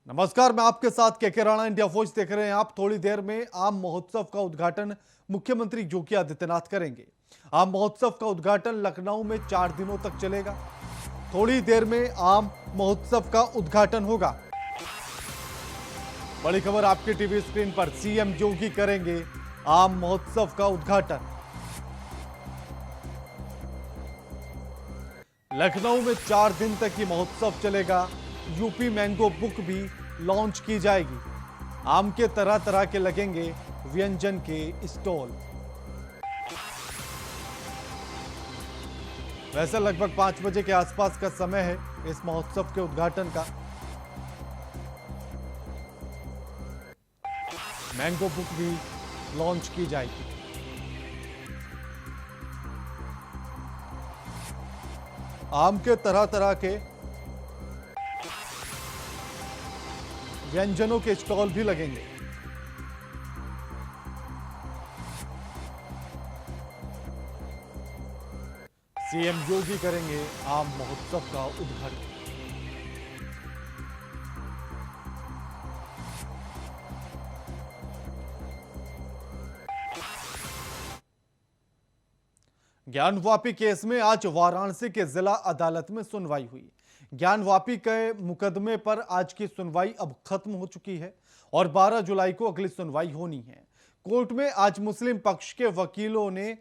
नमस्कार, मैं आपके साथ के राणा। इंडिया वॉइस देख रहे हैं आप। थोड़ी देर में आम महोत्सव का उद्घाटन मुख्यमंत्री योगी आदित्यनाथ करेंगे। आम महोत्सव का उद्घाटन लखनऊ में 4 दिनों तक चलेगा। थोड़ी देर में आम महोत्सव का उद्घाटन होगा। बड़ी खबर आपकी टीवी स्क्रीन पर। सीएम योगी करेंगे आम महोत्सव का उद्घाटन। लखनऊ में 4 दिन तक ये महोत्सव चलेगा। यूपी मैंगो बुक भी लॉन्च की जाएगी। आम के तरह तरह के लगेंगे व्यंजन के स्टॉल। वैसे लगभग 5 बजे के आसपास का समय है इस महोत्सव के उद्घाटन का। मैंगो बुक भी लॉन्च की जाएगी। आम के तरह तरह के व्यंजनों के स्टॉल भी लगेंगे। सीएम योगी करेंगे आम महोत्सव का उद्घाटन। ज्ञानवापी केस में आज वाराणसी के जिला अदालत में सुनवाई हुई। ज्ञानवापी के मुकदमे पर आज की सुनवाई अब खत्म हो चुकी है और 12 जुलाई को अगली सुनवाई होनी है। कोर्ट में आज मुस्लिम पक्ष के वकीलों ने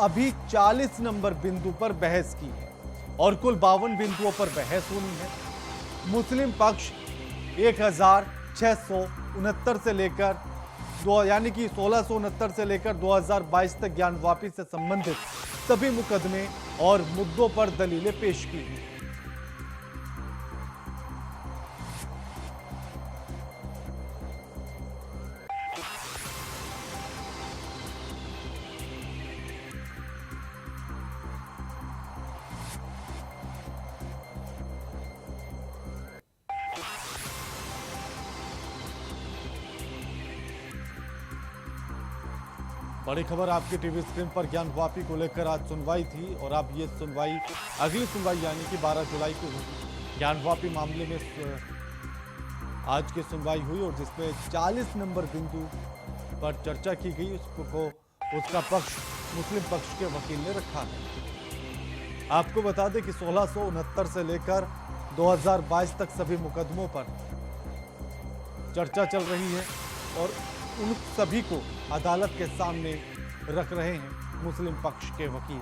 अभी 40 नंबर बिंदु पर बहस की है और कुल 52 बिंदुओं पर बहस होनी है। मुस्लिम पक्ष 1669 से लेकर यानी कि 1669 से लेकर 2022 तक ज्ञानवापी से संबंधित सभी मुकदमे और मुद्दों पर दलीलें पेश की हैं। बड़ी खबर आपकी टीवी स्क्रीन पर। ज्ञानवापी को लेकर आज सुनवाई थी और अब ये सुनवाई अगली सुनवाई यानी कि 12 जुलाई को होगी। ज्ञानवापी मामले में आज की सुनवाई हुई और जिसमें 40 नंबर बिंदु पर चर्चा की गई। उसका पक्ष मुस्लिम पक्ष के वकील ने रखा है। आपको बता दें कि 1669 से लेकर 2022 तक सभी मुकदमों पर चर्चा चल रही है और उन सभी को अदालत के सामने रख रहे हैं मुस्लिम पक्ष के वकील।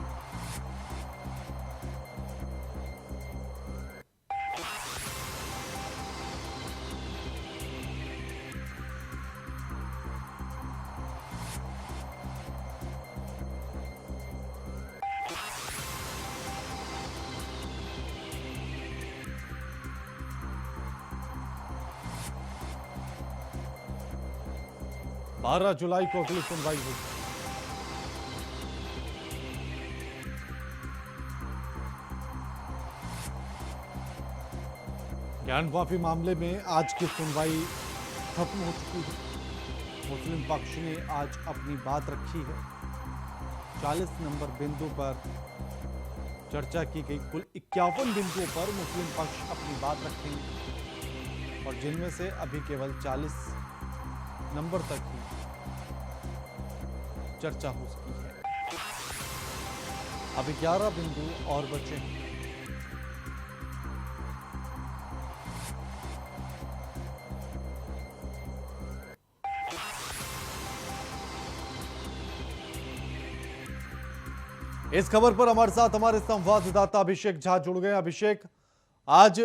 बारह जुलाई को अगली सुनवाई होगी। ज्ञानवापी मामले में आज की सुनवाई खत्म हो चुकी है। मुस्लिम पक्ष ने आज अपनी बात रखी है। 40 नंबर बिंदु पर चर्चा की गई। कुल 51 बिंदुओं पर मुस्लिम पक्ष अपनी बात रखेंगे और जिनमें से अभी केवल 40 नंबर तक ही चर्चा हो सकी है। अभी 11 बिंदु और बचे हैं। इस खबर पर हमारे साथ हमारे संवाददाता अभिषेक झा जुड़ गए। अभिषेक, आज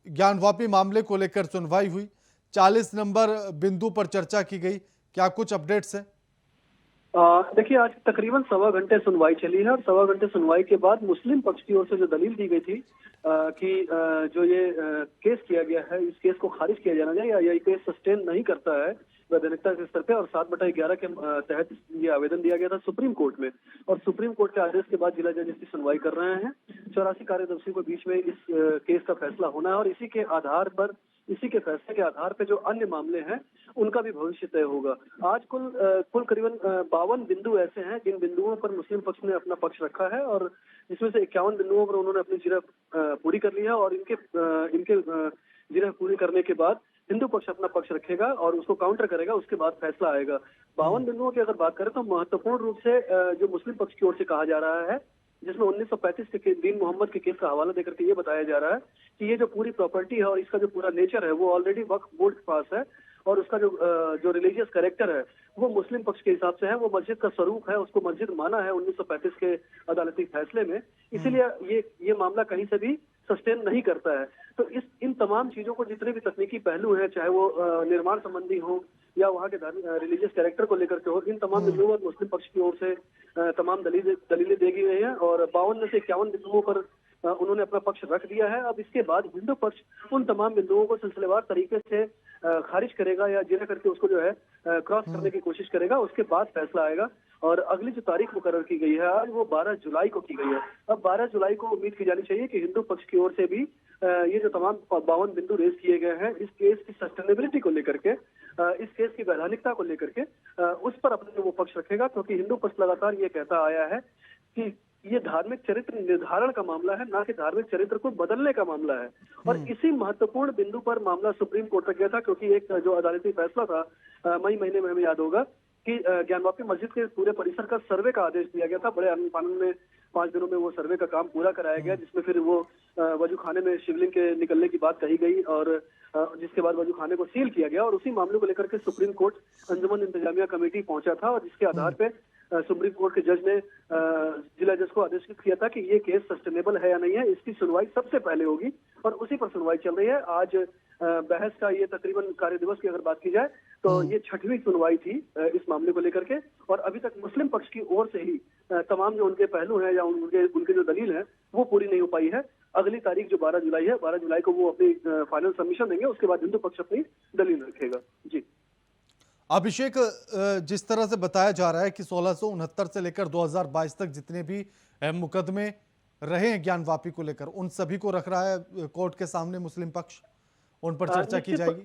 ज्ञानवापी मामले को लेकर सुनवाई हुई, 40 नंबर बिंदु पर चर्चा की गई, क्या कुछ अपडेट्स हैं? देखिए, आज तकरीबन 1.25 घंटे सुनवाई चली है और 1.25 घंटे सुनवाई के बाद मुस्लिम पक्ष की ओर से जो दलील दी गई थी कि जो ये केस किया गया है, इस केस को खारिज किया जाना चाहिए या ये केस सस्टेन नहीं करता है वैधानिकता के स्तर पे, और 7/11 के तहत ये आवेदन दिया गया था सुप्रीम कोर्ट में। और सुप्रीम कोर्ट के आदेश के बाद जिला जज इसकी सुनवाई कर रहे हैं। 84 कार्यदिवसों के बीच में इस केस का फैसला होना है और इसी के फैसले के आधार पर जो अन्य मामले हैं उनका भी भविष्य तय होगा। आज कुल करीबन 52 बिंदु ऐसे हैं जिन बिंदुओं पर मुस्लिम पक्ष ने अपना पक्ष रखा है और जिसमें से 51 बिंदुओं पर उन्होंने अपनी जीरा पूरी कर ली है और इनके जिन्हें पूरी करने के बाद हिंदू पक्ष अपना पक्ष रखेगा और उसको काउंटर करेगा, उसके बाद फैसला आएगा। 52 बिंदुओं की अगर बात करें तो महत्वपूर्ण रूप से जो मुस्लिम पक्ष की ओर से कहा जा रहा है, जिसमें 1935 के दीन मोहम्मद के केस का हवाला देकर के ये बताया जा रहा है कि ये जो पूरी प्रॉपर्टी है और इसका जो पूरा नेचर है वो ऑलरेडी वक्फ बोर्ड के पास है, और उसका जो रिलीजियस कैरेक्टर है वो मुस्लिम पक्ष के हिसाब से है, वो मस्जिद का स्वरूप है, उसको मस्जिद माना है 1935 के अदालती फैसले में। इसीलिए ये मामला कहीं से भी सस्टेन नहीं करता है। तो इन तमाम चीजों को, जितने भी तकनीकी पहलू हैं, चाहे वो निर्माण संबंधी हो या वहाँ के रिलीजियस कैरेक्टर को लेकर के हो, इन तमाम बिंदुओं पर मुस्लिम पक्ष की ओर से तमाम दलीलें दी गई हैं और 52 में से 51 बिंदुओं पर उन्होंने अपना पक्ष रख दिया है। अब इसके बाद हिंदू पक्ष उन तमाम बिंदुओं को सिलसिलेवार तरीके से खारिज करेगा या जिन्हें करके उसको जो है क्रॉस करने की कोशिश करेगा, उसके बाद फैसला आएगा। और अगली जो तारीख मुकर्रर की गई है आज, वो 12 जुलाई को की गई है। अब 12 जुलाई को उम्मीद की जानी चाहिए कि हिंदू पक्ष की ओर से भी ये जो तमाम 52 बिंदु रेज किए गए हैं, इस केस की सस्टेनेबिलिटी को लेकर के, इस केस की वैधानिकता को लेकर के उस पर अपने वो पक्ष रखेगा, क्योंकि हिंदू पक्ष लगातार ये कहता आया है कि ये धार्मिक चरित्र निर्धारण का मामला है, ना कि धार्मिक चरित्र को बदलने का मामला है। और इसी महत्वपूर्ण बिंदु पर मामला सुप्रीम कोर्ट तक गया था, क्योंकि एक जो अदालती फैसला था मई महीने में, हमें याद होगा कि ज्ञानवापी मस्जिद के पूरे परिसर का सर्वे का आदेश दिया गया था। बड़े आनंद फानन में 5 दिनों में वो सर्वे का काम पूरा कराया गया, जिसमें फिर वो वजू खाने में शिवलिंग के निकलने की बात कही गई और जिसके बाद वजू खाने को सील किया गया। और उसी मामले को लेकर के सुप्रीम कोर्ट अंजुमन इंतजामिया कमेटी पहुंचा था और जिसके आधार पे सुप्रीम कोर्ट के जज ने जिला जज को आदेश किया था कि ये केस सस्टेनेबल है या नहीं है, इसकी सुनवाई सबसे पहले होगी और उसी पर सुनवाई चल रही है। आज बहस का ये तकरीबन कार्य दिवस की अगर बात की जाए तो ये 6वीं सुनवाई थी इस मामले को लेकर के, और अभी तक मुस्लिम पक्ष की ओर से ही तमाम जो उनके पहलू हैं या उनके जो दलील है वो पूरी नहीं हो पाई है। अगली तारीख जो 12 जुलाई है, 12 जुलाई को वो अपनी फाइनल सबमिशन देंगे, उसके बाद हिंदू पक्ष अपनी दलील रखेगा। जी अभिषेक, जिस तरह से बताया जा रहा है कि 1669 से लेकर 2022 तक जितने भी मुकदमे रहे हैं ज्ञानवापी को लेकर, उन सभी को रख रहा है कोर्ट के सामने मुस्लिम पक्ष, उन पर चर्चा की जाएगी।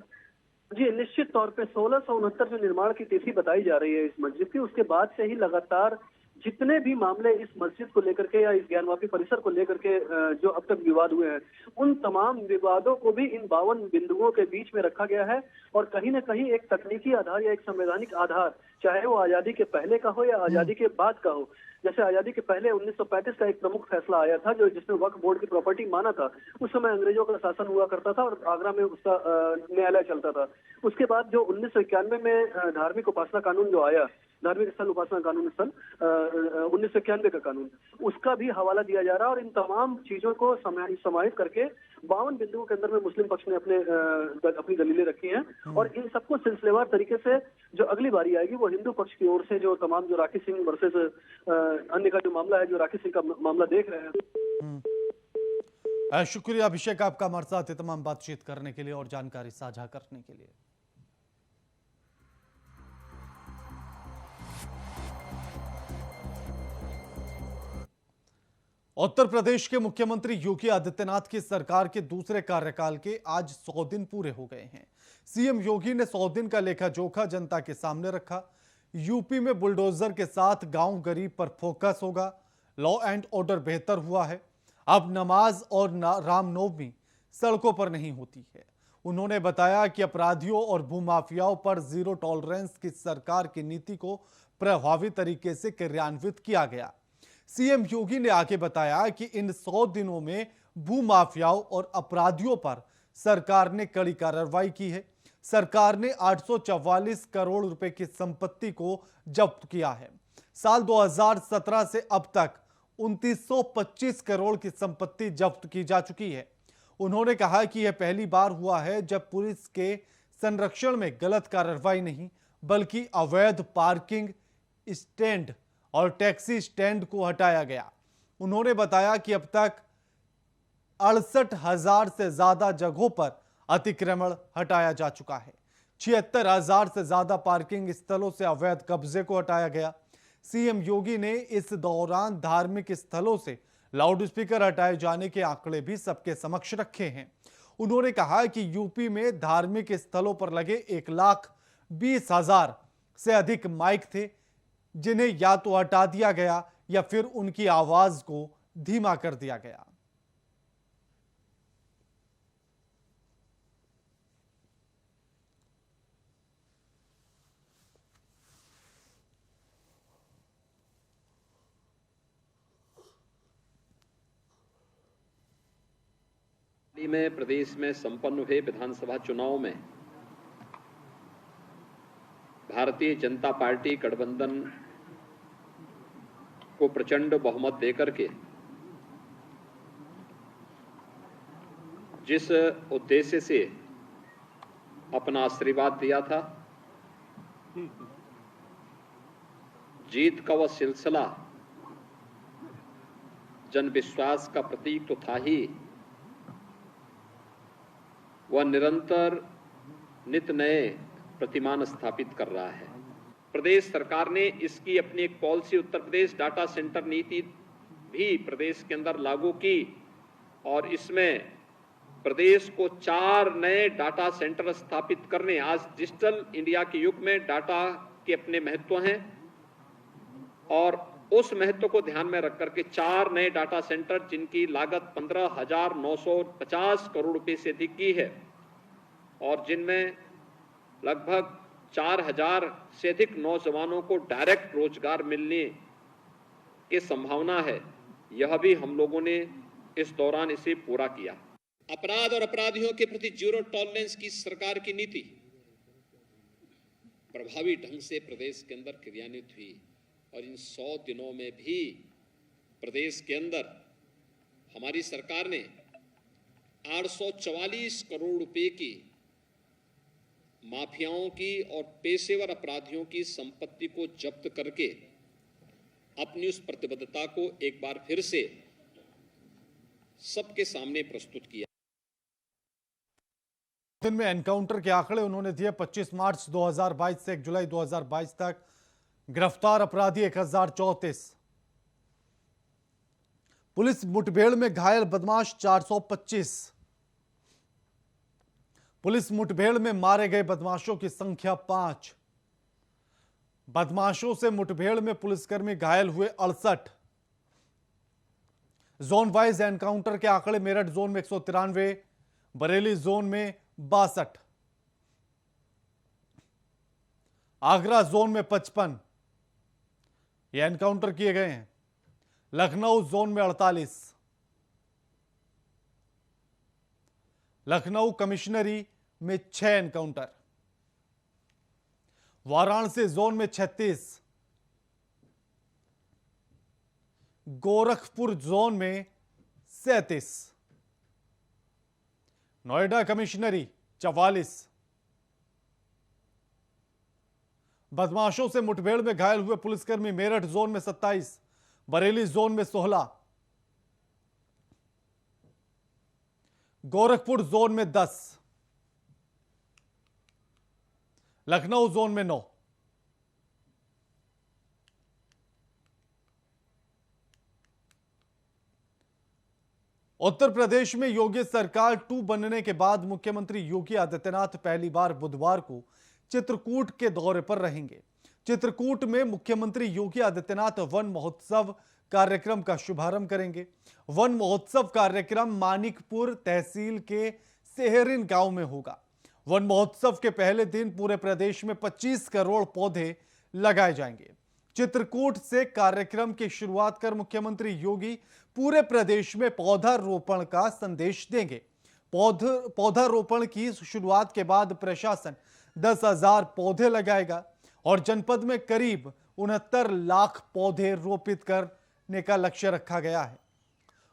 जी निश्चित तौर पे 1669 जो निर्माण की तिथि बताई जा रही है इस मस्जिद की, उसके बाद से ही लगातार जितने भी मामले इस मस्जिद को लेकर के या इस ज्ञानवापी परिसर को लेकर के जो अब तक विवाद हुए हैं, उन तमाम विवादों को भी इन 52 बिंदुओं के बीच में रखा गया है। और कहीं ना कहीं एक तकनीकी आधार या एक संवैधानिक आधार, चाहे वो आजादी के पहले का हो या आजादी के बाद का हो। जैसे आजादी के पहले 1935 का एक प्रमुख फैसला आया था जो जिसने वक्फ बोर्ड की प्रॉपर्टी माना था। उस समय अंग्रेजों का शासन हुआ करता था और आगरा में उसका न्यायालय चलता था। उसके बाद जो 1991 में धार्मिक उपासना कानून जो आया, धार्मिक स्थल उपासना कानून 1991 का कानून, उसका भी हवाला दिया जा रहा है। और इन तमाम चीजों को समाहित करके 52 बिंदुओं के अंदर में मुस्लिम पक्ष ने अपनी दलीलें रखी हैं और इन सबको सिलसिलेवार तरीके से जो अगली बारी आएगी वो हिंदू पक्ष की ओर से जो तमाम जो राखी सिंह वर्सेस अन्य का जो मामला है, जो राखी सिंह का मामला देख रहे हैं। शुक्रिया अभिषेक आपका हमारे साथ तमाम बातचीत करने के लिए और जानकारी साझा करने के लिए। उत्तर प्रदेश के मुख्यमंत्री योगी आदित्यनाथ की सरकार के दूसरे कार्यकाल के आज 100 दिन पूरे हो गए हैं। सीएम योगी ने 100 दिन का लेखा जोखा जनता के सामने रखा। यूपी में बुलडोजर के साथ गांव गरीब पर फोकस होगा। लॉ एंड ऑर्डर बेहतर हुआ है। अब नमाज और रामनवमी सड़कों पर नहीं होती है। उन्होंने बताया कि अपराधियों और भूमाफियाओं पर जीरो टॉलरेंस की सरकार की नीति को प्रभावी तरीके से क्रियान्वित किया गया। सीएम योगी ने आगे बताया कि इन 100 दिनों में भूमाफियाओं और अपराधियों पर सरकार ने कड़ी कार्रवाई की है। सरकार ने 844 करोड़ रुपए की संपत्ति को जब्त किया है। साल 2017 से अब तक 2925 करोड़ की संपत्ति जब्त की जा चुकी है। उन्होंने कहा कि यह पहली बार हुआ है जब पुलिस के संरक्षण में गलत कार्रवाई नहीं बल्कि अवैध पार्किंग, स्टैंड और टैक्सी स्टैंड को हटाया गया। उन्होंने बताया कि अब तक 68,000 से ज्यादा जगहों पर अतिक्रमण हटाया जा चुका है। 76,000 से ज्यादा पार्किंग स्थलों से अवैध कब्जे को हटाया गया। सीएम योगी ने इस दौरान धार्मिक स्थलों से लाउडस्पीकर हटाए जाने के आंकड़े भी सबके समक्ष रखे हैं। उन्होंने कहा कि यूपी में धार्मिक स्थलों पर लगे 1,20,000 से अधिक माइक थे जिन्हें या तो हटा दिया गया या फिर उनकी आवाज को धीमा कर दिया गया। में प्रदेश में संपन्न हुए विधानसभा चुनाव में भारतीय जनता पार्टी गठबंधन को प्रचंड बहुमत देकर के जिस उद्देश्य से अपना आशीर्वाद दिया था, जीत का वह सिलसिला जन विश्वास का प्रतीक तो था ही, वह निरंतर नित नए प्रतिमान स्थापित कर रहा है। प्रदेश सरकार ने इसकी अपनी एक policy Uttar Pradesh data centre नीति भी प्रदेश के अंदर लागू की और इसमें प्रदेश को 4 नए डाटा सेंटर स्थापित करने, आज डिजिटल इंडिया के युग में डाटा के अपने महत्व हैं और उस महत्व को ध्यान में रख करके 4 नए डाटा सेंटर जिनकी लागत 15,950 करोड़ रुपए से अधिक की है और जिनमें लगभग 4,000 से अधिक नौजवानों को डायरेक्ट रोजगार मिलने की संभावना है, यह भी हम लोगों ने इस दौरान इसे पूरा किया। अपराध और अपराधियों के प्रति जीरो टॉलरेंस की सरकार की नीति प्रभावी ढंग से प्रदेश के अंदर क्रियान्वित हुई और इन 100 दिनों में भी प्रदेश के अंदर हमारी सरकार ने 844 करोड़ रुपए की माफियाओं की और पेशेवर अपराधियों की संपत्ति को जब्त करके अपनी उस प्रतिबद्धता को एक बार फिर से सबके सामने प्रस्तुत किया। दिन में एनकाउंटर के आंकड़े उन्होंने दिए। 25 मार्च 2022 से 1 जुलाई 2022 तक गिरफ्तार अपराधी 1034, पुलिस मुठभेड़ में घायल बदमाश 425, पुलिस मुठभेड़ में मारे गए बदमाशों की संख्या 5, बदमाशों से मुठभेड़ में पुलिसकर्मी घायल हुए 68। जोन वाइज एनकाउंटर के आंकड़े मेरठ जोन में 193, बरेली जोन में 62, आगरा जोन में 55 ये एनकाउंटर किए गए हैं। लखनऊ जोन में 48, लखनऊ कमिश्नरी में 6 एनकाउंटर, वाराणसी जोन में 36, गोरखपुर जोन में 37, नोएडा कमिश्नरी 44, बदमाशों से मुठभेड़ में घायल हुए पुलिसकर्मी मेरठ जोन में 27, बरेली जोन में 16, गोरखपुर जोन में 10, लखनऊ जोन में 9। उत्तर प्रदेश में योगी सरकार 2 बनने के बाद मुख्यमंत्री योगी आदित्यनाथ पहली बार बुधवार को चित्रकूट के दौरे पर रहेंगे। चित्रकूट में मुख्यमंत्री योगी आदित्यनाथ वन महोत्सव कार्यक्रम का शुभारंभ करेंगे। वन महोत्सव कार्यक्रम मानिकपुर तहसील के सेहरिन गांव में होगा। वन महोत्सव के पहले दिन पूरे प्रदेश में 25 करोड़ पौधे लगाए जाएंगे। चित्रकूट से कार्यक्रम की शुरुआत कर मुख्यमंत्री योगी पूरे प्रदेश में पौधारोपण का संदेश देंगे। पौधारोपण की शुरुआत के बाद प्रशासन 10,000 पौधे लगाएगा और जनपद में करीब 69 लाख पौधे रोपित करने का लक्ष्य रखा गया है।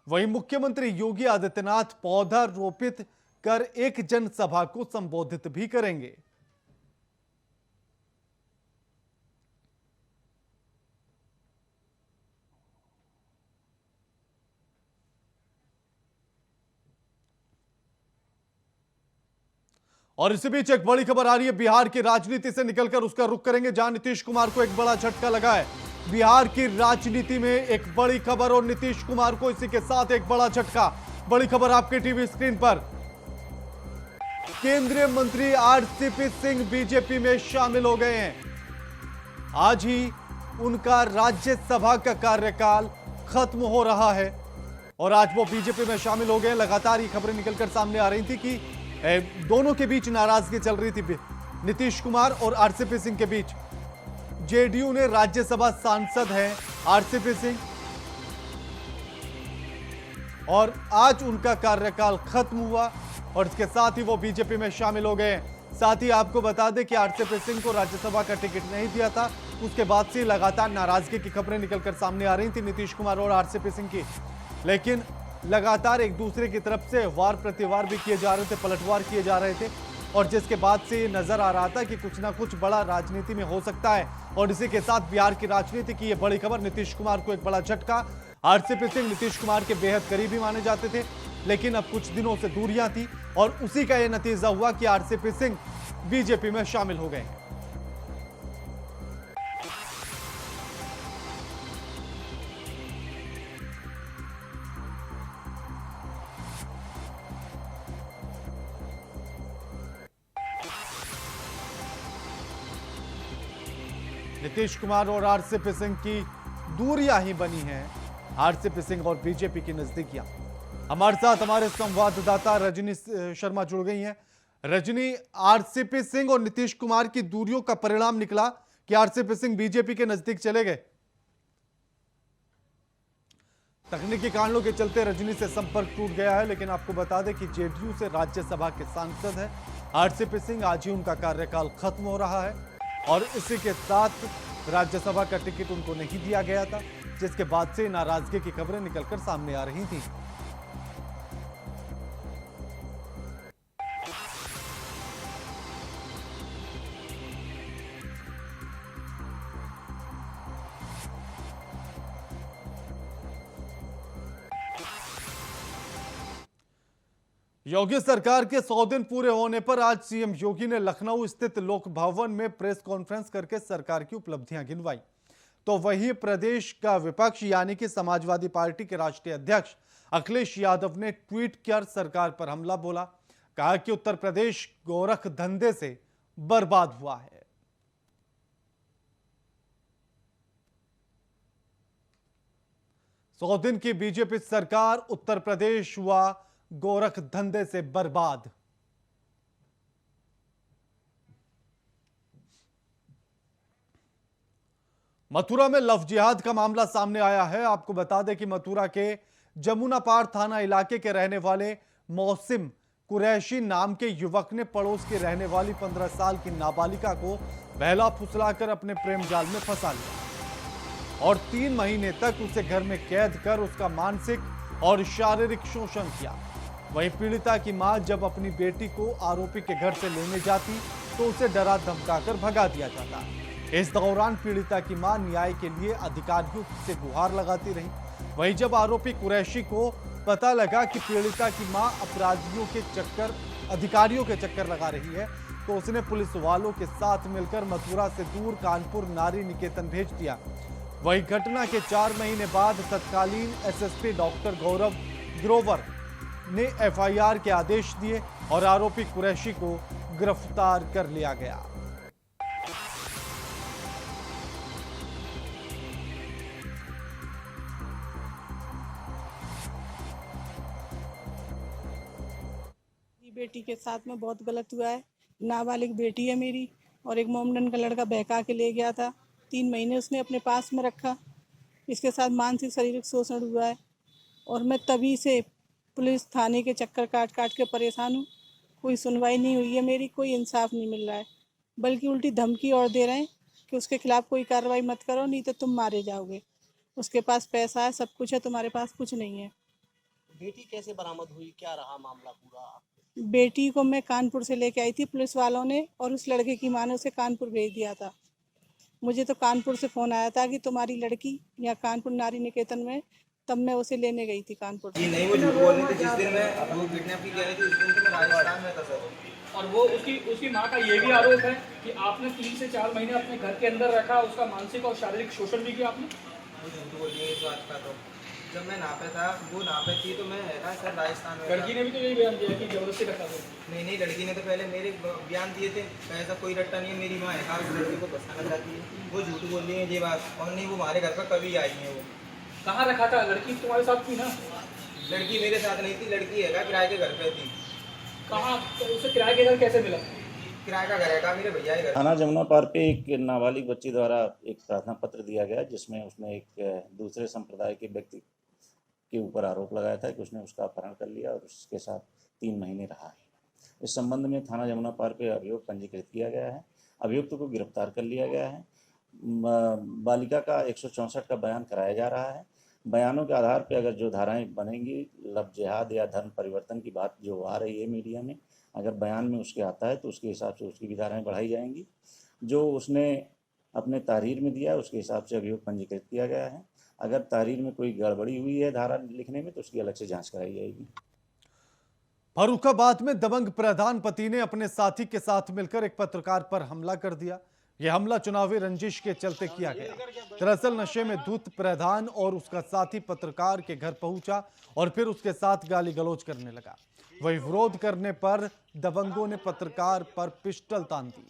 वहीं मुख्यमंत्री योगी आदित्यनाथ पौधा रोपित कर एक जनसभा को संबोधित भी करेंगे। और इसी बीच एक बड़ी खबर आ रही है बिहार की राजनीति से निकलकर, उसका रुख करेंगे जहां नीतीश कुमार को एक बड़ा झटका लगा है। बिहार की राजनीति में एक बड़ी खबर और नीतीश कुमार को इसी के साथ एक बड़ा झटका। बड़ी खबर आपके टीवी स्क्रीन पर। केंद्रीय मंत्री आरसीपी सिंह बीजेपी में शामिल हो गए हैं। आज ही उनका राज्यसभा का कार्यकाल खत्म हो रहा है और आज वो बीजेपी में शामिल हो गए। लगातार ये खबरें निकलकर सामने आ रही थी कि दोनों के बीच नाराजगी चल रही थी, नीतीश कुमार और आरसीपी सिंह के बीच। जेडीयू ने राज्यसभा सांसद हैं आरसीपी सिंह और आज उनका कार्यकाल खत्म हुआ और इसके साथ ही वो बीजेपी में शामिल हो गए। साथ ही आपको बता दें कि आरसीपी सिंह को राज्यसभा का टिकट नहीं दिया था। उसके बाद से लगातार नाराजगी की खबरें निकलकर सामने आ रही थी नीतीश कुमार और आरसीपी सिंह की, लेकिन लगातार एक दूसरे की तरफ से वार प्रतिवार भी किए जा रहे थे, पलटवार किए जा रहे थे और जिसके बाद से ये नजर आ रहा था कि कुछ ना कुछ बड़ा राजनीति में हो सकता है। और इसी के साथ बिहार की राजनीति की ये बड़ी खबर, नीतीश कुमार को एक बड़ा झटका। आरसीपी सिंह नीतीश कुमार के बेहद करीबी माने जाते थे, लेकिन अब कुछ दिनों से दूरियां थी और उसी का यह नतीजा हुआ कि आरसीपी सिंह बीजेपी में शामिल हो गए। नीतीश कुमार और आरसीपी सिंह की दूरियां ही बनी हैं, आरसीपी सिंह और बीजेपी की नजदीकियां। हमारे साथ हमारे संवाददाता रजनी शर्मा जुड़ गई हैं। रजनी, आरसीपी सिंह और नीतीश कुमार की दूरियों का परिणाम निकला कि आरसीपी सिंह बीजेपी के नजदीक चले गए। तकनीकी कारणों के चलते रजनी से संपर्क टूट गया है, लेकिन आपको बता दें कि जेडीयू से राज्यसभा के सांसद हैं आरसीपी सिंह। आज ही उनका कार्यकाल खत्म हो रहा है और इसी के साथ राज्यसभा का टिकट उनको नहीं दिया गया था, जिसके बाद से नाराजगी की खबरें निकलकर सामने आ रही थी। योगी सरकार के 100 दिन पूरे होने पर आज सीएम योगी ने लखनऊ स्थित लोक भवन में प्रेस कॉन्फ्रेंस करके सरकार की उपलब्धियां गिनवाई। तो वहीं प्रदेश का विपक्ष यानी कि समाजवादी पार्टी के राष्ट्रीय अध्यक्ष अखिलेश यादव ने ट्वीट कर सरकार पर हमला बोला। कहा कि उत्तर प्रदेश गोरख धंधे से बर्बाद हुआ है। सौ दिन की बीजेपी सरकार, उत्तर प्रदेश हुआ गोरख धंधे से बर्बाद। मथुरा में लव जिहाद का मामला सामने आया है। आपको बता दें कि मथुरा के जमुना पार थाना इलाके के रहने वाले मौसिम कुरैशी नाम के युवक ने पड़ोस की रहने वाली 15 साल की नाबालिगा को बहला फुसलाकर अपने प्रेम जाल में फंसा लिया और 3 महीने तक उसे घर में कैद कर उसका मानसिक और शारीरिक शोषण किया। वहीं पीड़िता की मां जब अपनी बेटी को आरोपी के घर से लेने जाती तो उसे डरा धमकाकर भगा दिया जाता। इस दौरान पीड़िता की मां न्याय के लिए अधिकारियों से गुहार लगाती रही। वहीं जब आरोपी कुरैशी को पता लगा कि पीड़िता की मां अधिकारियों के चक्कर लगा रही है, तो उसने पुलिस वालों के साथ मिलकर मथुरा से दूर कानपुर नारी निकेतन भेज दिया। वहीं घटना के 4 महीने बाद तत्कालीन एसएसपी डॉक्टर गौरव ग्रोवर ने एफआईआर के आदेश दिए और आरोपी कुरैशी को गिरफ्तार कर लिया गया। बेटी के साथ में बहुत गलत हुआ है। नाबालिग बेटी है मेरी और एक मोमडन का लड़का बहका के ले गया था। 3 महीने उसने अपने पास में रखा। इसके साथ मानसिक शारीरिक शोषण हुआ है और मैं तभी से पुलिस थाने के चक्कर काट काट के परेशान हूँ। कोई सुनवाई नहीं हुई है मेरी, कोई इंसाफ नहीं मिल रहा है, बल्कि उल्टी धमकी और दे रहे हैं कि उसके खिलाफ कोई कार्रवाई मत करो, नहीं तो तुम मारे जाओगे। उसके पास पैसा है, सब कुछ है, तुम्हारे पास कुछ नहीं है। बेटी कैसे बरामद हुई, क्या रहा मामला पूरा? बेटी को मैं कानपुर से लेके आई थी पुलिस वालों ने, और उस लड़के की माँ ने उसे कानपुर भेज दिया था। मुझे तो कानपुर से फ़ोन आया था कि तुम्हारी लड़की यहाँ कानपुर नारी निकेतन में, तब मैं उसे लेने गई थी कानपुर। जी नहीं, वो झूठ बोल रही थी। जिस दिन मैं वो किडनैप की कह रही थी उस दिन तो मैं राजस्थान में था सर। और वो उसकी मां का ये भी आरोप है कि आपने 3 से 4 महीने अपने घर के अंदर रखा, उसका मानसिक और शारीरिक शोषण भी किया आपने। वो झूठ बोल रही है इस बात का। तो जब मैं नापे था, वो नापे थी तो मैं है सर राजस्थान में। लड़की ने भी तो यही बयान दिया कि जबरदस्ती रखा था। नहीं, लड़की ने तो पहले मेरे बयान दिए थे, ऐसा कोई रट्टा नहीं है। मेरी माँ है उस लड़की को बसाना चाहती है। वो झूठ बोल रही है ये बात, और नहीं वो हमारे घर पर कभी आई है। वो कहाँ रखा था? लड़की तुम्हारे साथ थी ना? लड़की मेरे साथ नहीं थी, लड़की है किराए के घर पे थी। कहाँ? उसे किराए के घर कैसे मिला? किराए का घर है मेरे भैया के घर। थाना जमुना पार पे एक नाबालिग बच्ची द्वारा एक प्रार्थना पत्र दिया गया, जिसमें उसने एक दूसरे संप्रदाय के व्यक्ति के ऊपर आरोप लगाया था कि उसने उसका अपहरण कर लिया और उसके साथ 3 महीने रहा है। इस संबंध में थाना जमुना पार पे अभियोग पंजीकृत किया गया है। अभियुक्त को गिरफ्तार कर लिया गया है। बालिका का 164 का बयान कराया जा रहा है। बयानों के आधार पर अगर जो धाराएं बनेंगी, लव जिहाद या धर्म परिवर्तन की बात जो आ रही है मीडिया में, अगर बयान में उसके आता है तो उसके हिसाब से उसकी भी धाराएं बढ़ाई जाएंगी। जो उसने अपने तहरीर में दिया है उसके हिसाब से अभियोग पंजीकृत किया गया है। अगर तहरीर में कोई गड़बड़ी हुई है धारा लिखने में तो उसकी अलग से जांच कराई जाएगी। फर्रुखाबाद में दबंग प्रधान पति ने अपने साथी के साथ मिलकर एक पत्रकार पर हमला कर दिया। यह हमला चुनावी रंजिश के चलते किया गया। दरअसल नशे में धुत प्रधान और उसका साथी पत्रकार के घर पहुंचा और फिर उसके साथ गाली गलौज करने लगा। वही विरोध करने पर दबंगों ने पत्रकार पर पिस्टल तान दी,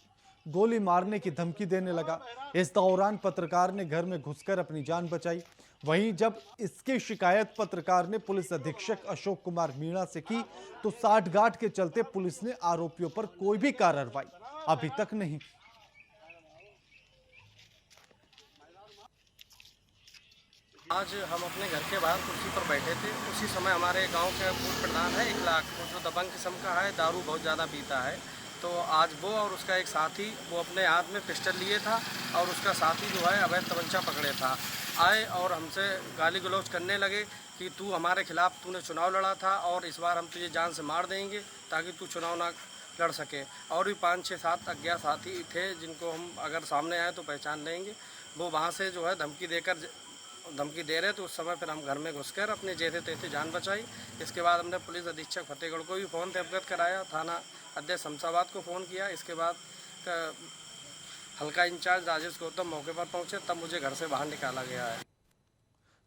गोली मारने की धमकी देने लगा। इस दौरान पत्रकार ने घर में घुसकर अपनी जान बचाई। वहीं जब इसकी शिकायत पत्रकार ने पुलिस अधीक्षक अशोक कुमार मीणा से की तो साठगांठ के चलते पुलिस ने आरोपियों पर कोई भी कार्रवाई अभी तक नहीं की। आज हम अपने घर के बाहर कुर्सी पर बैठे थे। उसी समय हमारे गांव के पूर्व प्रधान है 1 लाख, वो जो दबंग किस्म का है, दारू बहुत ज़्यादा पीता है। तो आज वो और उसका एक साथी वो अपने हाथ में पिस्टल लिए था और उसका साथी जो है अवैध तमंचा पकड़े था, आए और हमसे गाली गलौज करने लगे कि तू हमारे खिलाफ, तूने चुनाव लड़ा था और इस बार हम तुझे जान से मार देंगे ताकि तू चुनाव ना लड़ सके। और भी 5, 6, 7 अज्ञात साथी थे जिनको हम अगर सामने आए तो पहचान लेंगे। वो वहाँ से जो है धमकी दे रहे, तो उस समय फिर हम घर में घुसकर अपने जैसे तैसे जान बचाई। इसके बाद हमने पुलिस अधीक्षक फतेहगढ़ को भी फ़ोन से अवगत कराया, थाना अध्यक्ष शमशाबाद को फ़ोन किया। इसके बाद हल्का इंचार्ज राजेश गौतम मौके पर पहुंचे, तब मुझे घर से बाहर निकाला गया है।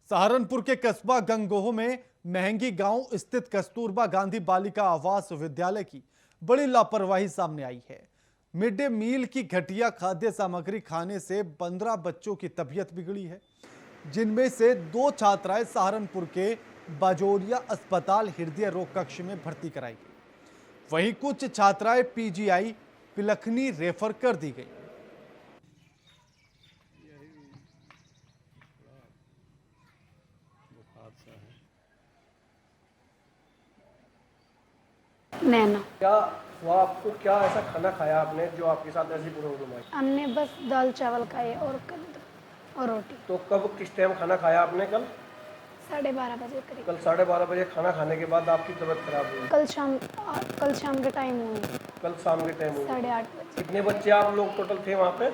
सहारनपुर के कस्बा गंगोह में महंगी गांव स्थित कस्तूरबा गांधी बालिका आवास विद्यालय की बड़ी लापरवाही सामने आई है। मिड डे मील की घटिया खाद्य सामग्री खाने से 15 बच्चों की तबीयत बिगड़ी है, जिनमें से 2 छात्राएं सहारनपुर के बाजोरिया अस्पताल हृदय रोग कक्ष में भर्ती कराई गई। वहीं कुछ छात्राएं पीजीआई पिलखनी रेफर कर दी गई। नैना, क्या हुआ आपको? क्या ऐसा खाना खाया आपने जो आपके साथ ऐसी प्रॉब्लम आई? हमने बस दाल चावल खाए और कद्दू और रोटी। तो कब, किस टाइम खाना खाया आपने? कल 12:30 बजे करीब। कल 12:30 बजे खाना खाने के बाद आपकी तबीयत खराब हुई? कल शाम के टाइम हुई। कल शाम के टाइम हुई 8:30 बजे। कितने बच्चे आप लोग टोटल थे वहाँ पे?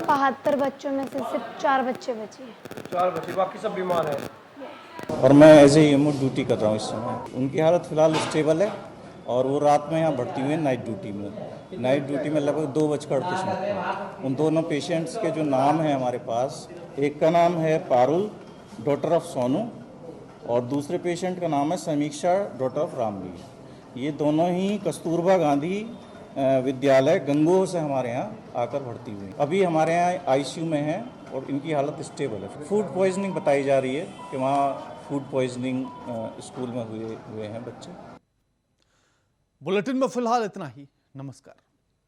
72 बच्चों में से सिर्फ 4 बच्चे बचे हैं। 4 बच्चे, बाकी सब बीमार हैं। और मैं एज ए ईएमओ ड्यूटी कर रहा हूँ इस समय। उनकी हालत फ़िलहाल स्टेबल है और वो रात में यहाँ भर्ती हुए हैं नाइट ड्यूटी में। नाइट ड्यूटी में लगभग 2:38 मिनट। उन दोनों पेशेंट्स के जो नाम हैं हमारे पास, एक का नाम है पारुल डॉटर ऑफ सोनू और दूसरे पेशेंट का नाम है समीक्षा डॉटर ऑफ रामवीर। ये दोनों ही कस्तूरबा गांधी विद्यालय गंगोह से हमारे यहाँ आकर भर्ती हुई। अभी हमारे यहाँ आईसीयू में हैं और इनकी हालत स्टेबल है। फूड पॉइजनिंग बताई जा रही है कि वहाँ फूड पॉइजनिंग स्कूल में हुए हैं बच्चे। बुलेटिन में फिलहाल इतना ही। नमस्कार।